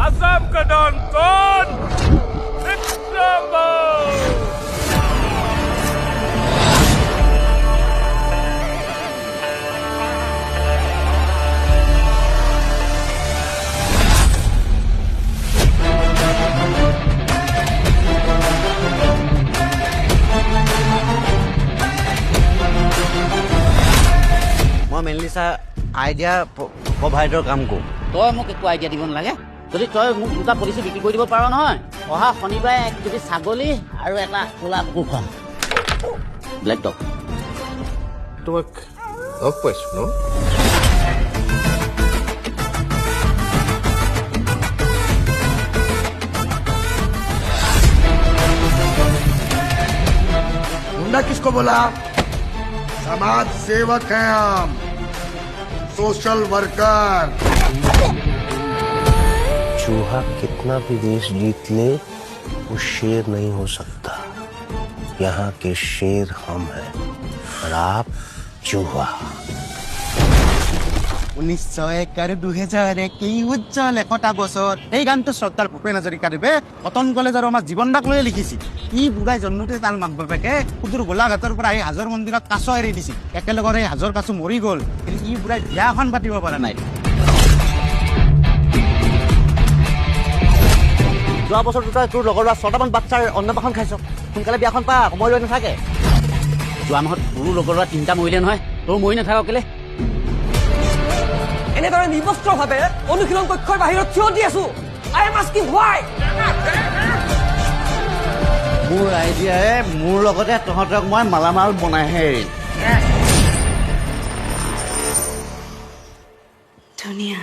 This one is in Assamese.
असम का डॉन कौन? विक्रमो। मैं मेनली सा आइडिया प्रोवाइडर काम को तय মোক একো আইডিয়া দিব নালাগে যদি তই মোক দুটা পলিচি বিক্ৰী কৰি দিব পাৰ নহয় অহা শনিবাৰে 1 কেজি ছাগলী আৰু এটা কোলা কুকুৰ খুৱাম ব্লেক ডগ তোমাক লগ পাইছো ন मुंडा किसको बोला? समाज सेवक हैं हम, सोशल वर्कर। चूहा कितना भी देश जीत ले वो शेर नहीं हो सकता। यहाँ के शेर हम हैं और आप चूहा। 1901 কি উজ্জ্বল 100টা বছর এই গানটো শ্রদ্ধার ভূপেন হাজৰিকাদেৱে কটন কলেজ আৰু আমাৰ জীৱনদাক লৈ লিখিছিল ই বুঢ়াই জন্মতে তাৰ মাক বাপেকে সুদূৰ গোলাঘাটৰ পৰা এই হাজৰ মন্দিৰত কাছ এৰি দিছিল একেলগৰে এই হাজৰ কাছ মৰি গ'ল কিন্তু ই বুঢ়াই বিয়াখন পাতিব পৰা নাই যোৱা বছৰ তই তোৰ লগৰ 6টামান বাচ্চাৰ অন্নপ্ৰাশন খাইছ সোনকালে বিয়াখন পা সময় লৈ নাথাকে যোৱা মাহত তোৰ লগৰ 3টা মৰিলে নহয় তোৰ মৰি নাথাক কেলে এনেদৰে নিবস্ত্ৰভাৱে অনুশীলন কক্ষৰ বাহিৰত থিয় দি আছো আই এম আস্কিং হোৱাই মোৰ আইডিয়াৰে মোৰ লগতে তহঁতক মই মালামাল বনাইহে ধুনীয়া